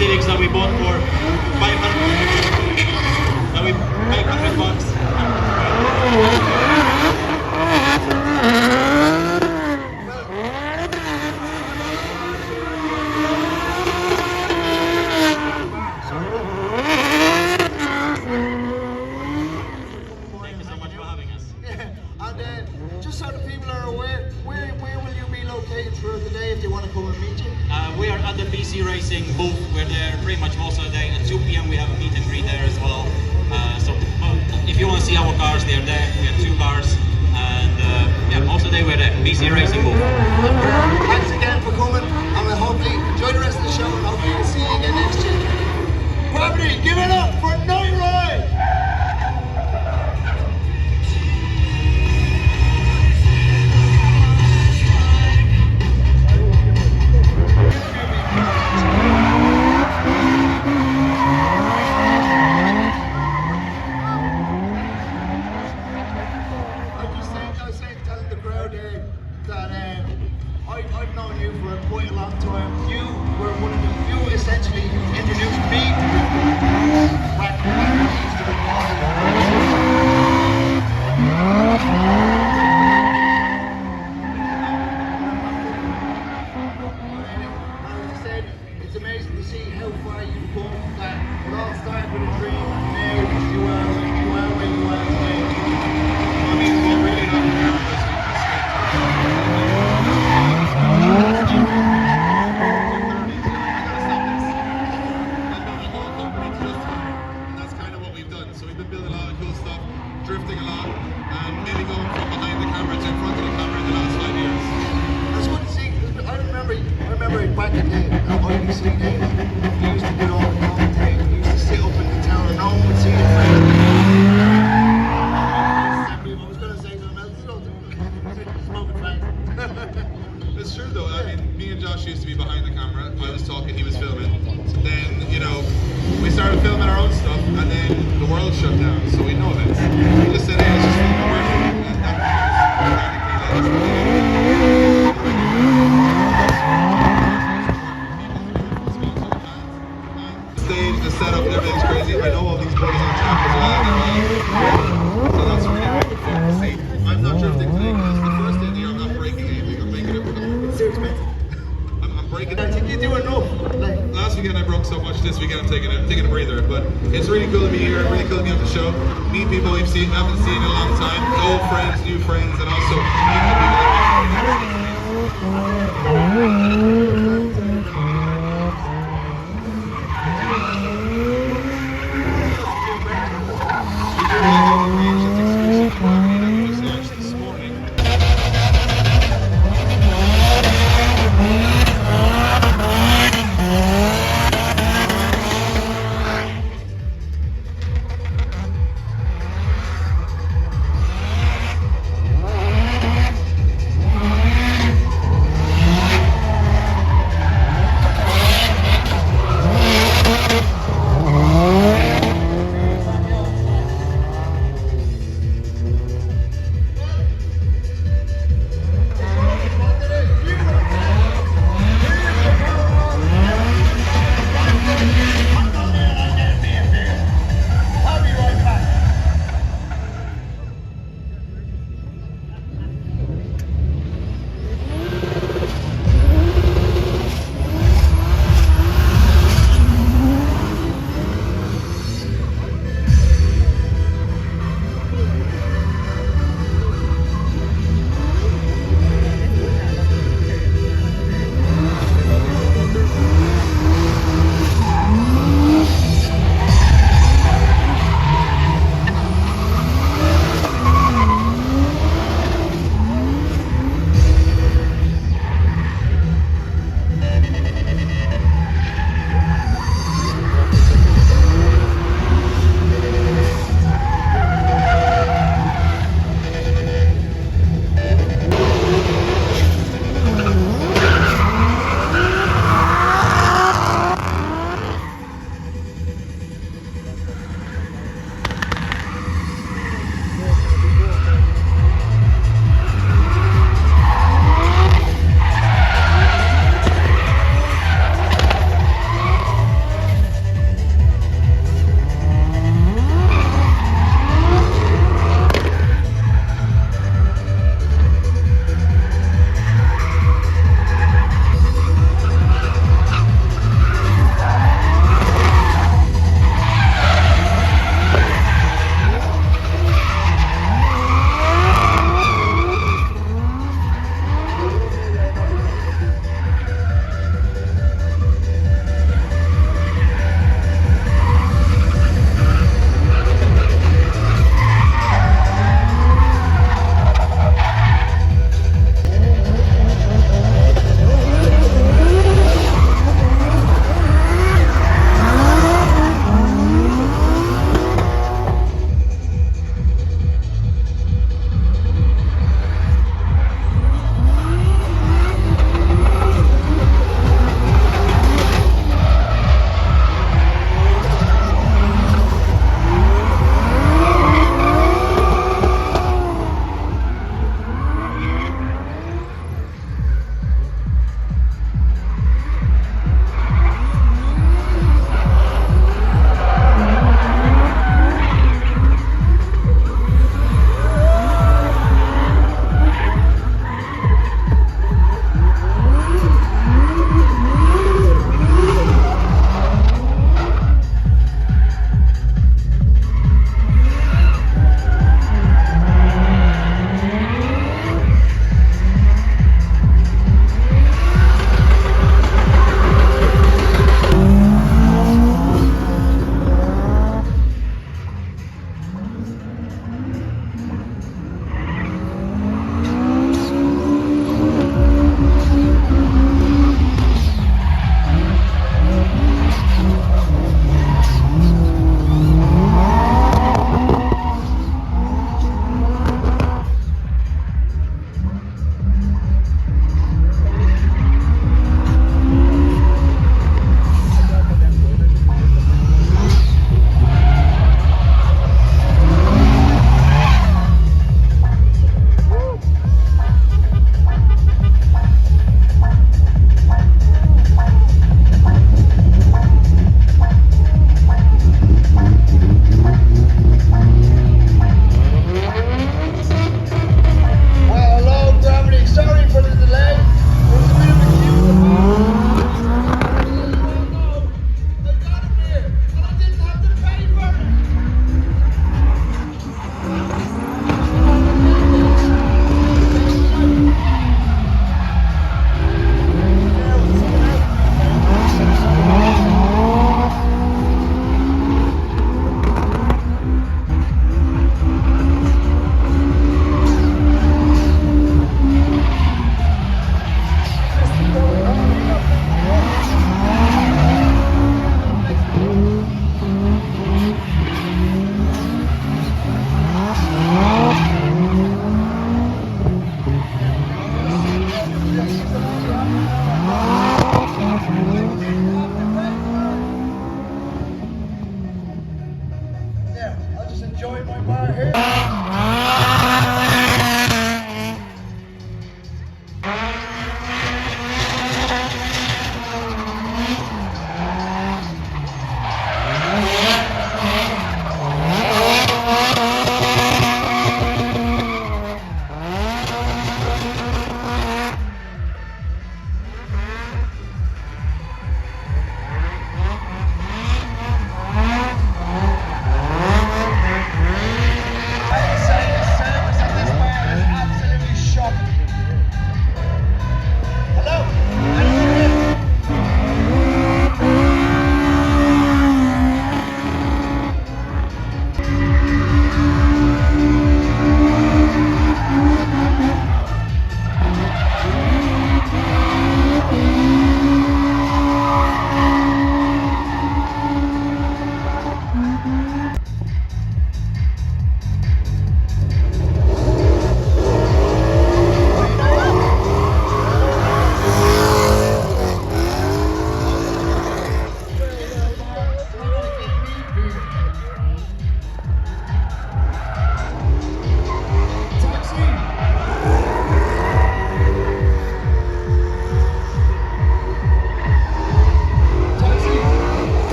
Civics that we bought for 500 bucks. Thank you so much for having us. Yeah, and just so the people are aware, where will you be located throughout the day if they want to come and meet you? We are at the BC Racing booth. We're there pretty much most of the day. At 2 p.m. we have a meet and greet there as well. If you want to see our cars, they're there. We have 2 cars, and yeah, most of the day we're there. BC Racing booth. Thanks again for coming, and we'll hopefully enjoy the rest of the show, and hopefully we'll see you again next year. Property, give it up for Night Ride! I've known you for quite a long time. You were one of the few, essentially, who introduced me to drifting back when I used to be involved. As I said, it's amazing to see how far you've come. That it all started with a dream, and now you are where you are today. I mean, we're really not nervous. Drifting a lot and maybe going from behind the camera to in front of the camera in the last 5 years. That's good to see. I remember back in the IBC days, we used to do all the commentating. We used to sit up in the tower and no one would see it. I was going to say something else. Smoking flag. It's true though. I mean, me and Josh used to be behind the camera. I was talking, he was filming. Then, you know, we started filming our own stuff, and then the world shut down, so we know this. We just said, hey, let's just film the world. And that the stage, the setup, everything's crazy. I know all these boys on track as well. So that's really looking forward to see. I'm not drifting today because it's the first day of the year. I'm not breaking anything. I'm making it. It's too expensive. I'm breaking it. I think you do enough. Last weekend I broke so much. This weekend I'm taking a breather. But it's really cool to be here. Really cool to be on the show. Meet people we've haven't seen in a long time. Old friends, new friends, and also meet the people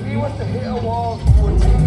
he was to hit a wall, he would take